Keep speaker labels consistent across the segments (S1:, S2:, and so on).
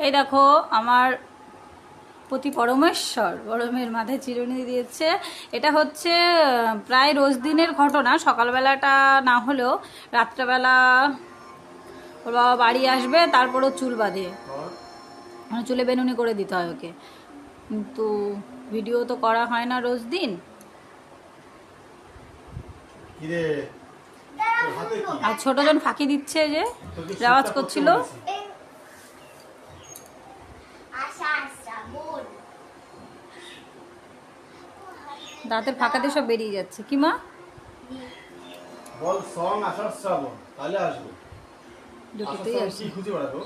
S1: এই দেখো আমার পতি পরমেশ্বর গরমের মাথায় চিরুনি দিয়েছে। এটা হচ্ছে প্রায় রোজ দিনের ঘটনা। সকালবেলাটা না হলেও রাত্রেবেলা ওর বাবা বাড়ি আসবে, তারপরও চুল বাঁধে, মানে চুলে বেনুনি করে দিতে হয় ওকে। কিন্তু ভিডিও তো করা হয় না রোজ দিন। আর ছোটজন ফাঁকি দিচ্ছে, যে আওয়াজ করছিল, দাঁতের ফাঁকাতে সব বেরিয়ে যাচ্ছে। কি মা
S2: বল সং আসার শ্রাবণ তাহলে আসবে।
S1: দুটোতেই আসবে।
S2: কি খুঁজে বেড়াবো?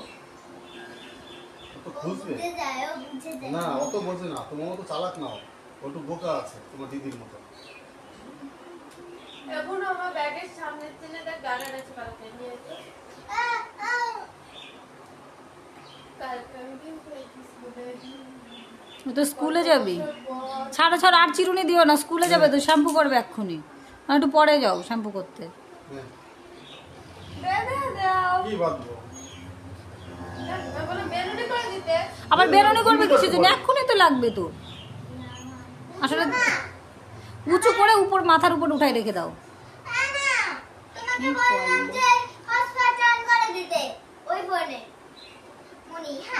S2: তো খুঁজবে না, অত বোঝে না, তোমার মতো চালাক নাও, একটু বোকা আছে তোমার দিদির মতো।
S3: এখন আমার ব্যাগের সামনে থেকে দেখ গাড়ি আছে, কালকে নিয়ে তো কালকে আমি কিন্তু
S1: তো স্কুলে যাবি? ছাড়ো ছাড়ো, আর চিরুনি দিও না, স্কুলে যাবে তো, শ্যাম্পু করবে এক্ষুনি, একটু পরে যাও শ্যাম্পু করতে। আবার বেরোনি করবে কিছু জন্য, এক্ষুনি তো লাগবে তো। আসলে উঁচু করে উপর মাথার উপর উঠাই রেখে দাও।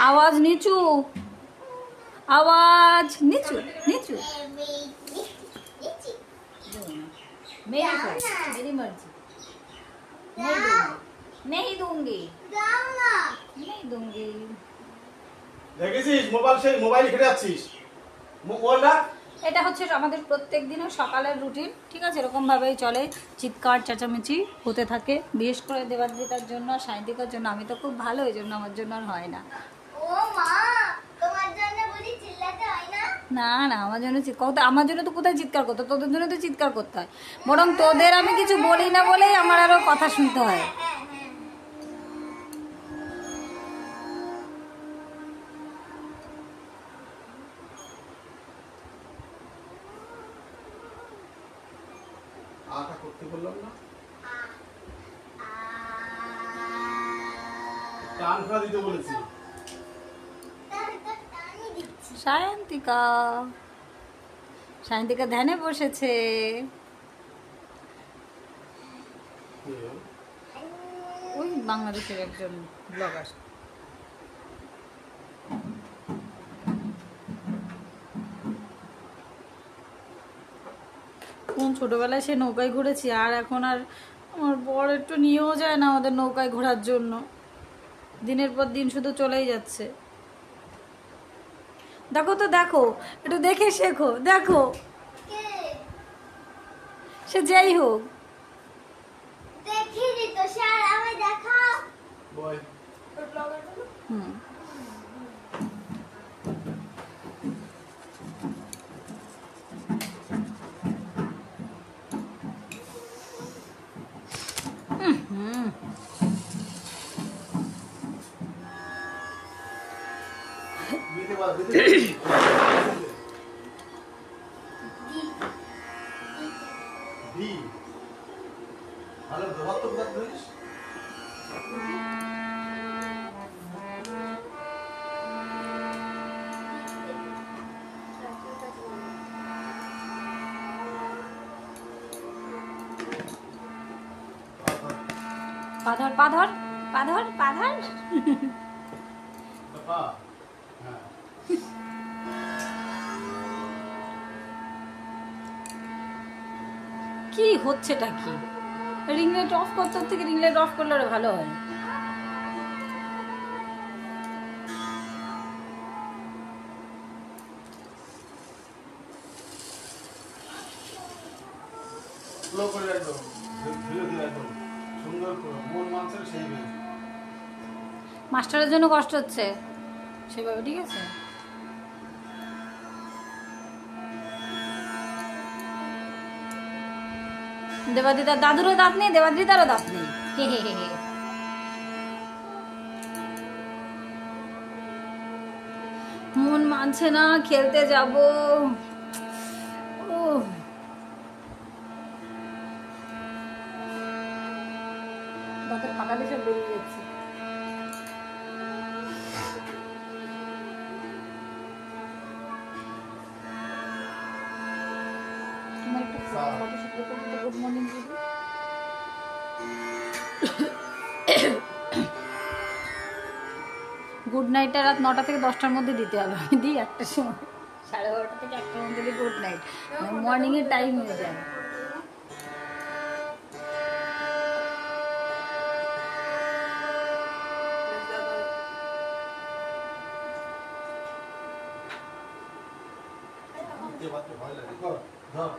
S1: আওয়াজ নিচু, আওয়াজ নিচু নিচু। मेरी मर्जी, नहीं दूंगी, नहीं दूंगी।
S2: দেখেছিস মোবাইল ঘেটে যাচ্ছিস, মোবাইলটা।
S1: এটা হচ্ছে আমাদের প্রত্যেক দিনের সকালের রুটিন, ঠিক আছে? এরকমভাবেই চলে, চিৎকার চেঁচামেচি হতে থাকে, বিশেষ করে দেবাদ্রিতার জন্য, সাহিত্যিকার জন্য। আমি তো খুব ভালো, এই জন্য আমার জন্য আর হয় না। না না, আমার জন্য আমার জন্য তো কোথায় চিৎকার করতে, তোদের জন্য তো চিৎকার করতে হয়। বরং তোদের আমি কিছু বলি না বলেই আমার আরো কথা শুনতে হয়।
S2: আটা করতে বললাম না, টান খা দিতে বলেছি।
S1: সায়ন্তিকা, সায়ন্তিকা ধ্যানে বসেছে। ওই বাংলাদেশের একজন ব্লগার। কোন ছোটবেলায় সে নৌকায় ঘুরেছি, আর এখন আর আমার বর একটু নিয়েও যায় না আমাদের নৌকায় ঘোরার জন্য। দিনের পর দিন শুধু চলেই যাচ্ছে। দেখো তো, দেখো একটু দেখে শেখো, দেখো সে যাই হোক। হুম, পাধর পাধর পাধর পাধর। কি হচ্ছেটা কি? রিং লাইট অফ করতে থেকে রিং লাইট অফ করলে ওরা ভালো হয়। মাস্টারের জন্য কষ্ট হচ্ছে সেভাবে, ঠিক আছে? দেবাদিতার দাদুরও দাঁত নেই, দেবাদ্রিতারও দাঁত নেই। হে হে হে হে। মন মানছে না, খেলতে যাব। ও দাঁতের ফাঁকা দিয়ে সব বেরিয়ে যাচ্ছে। গুড মর্নিং দিদি। গুড নাইটটা রাত 9টা থেকে 10টার মধ্যে দিতে হবে। আমি দিই 1টার সময়, 12:30 থেকে 1টার মধ্যে দিই গুড নাইট, মর্নিংয়ের টাইম হয়ে যায়।
S2: ভয় লাগে, ধর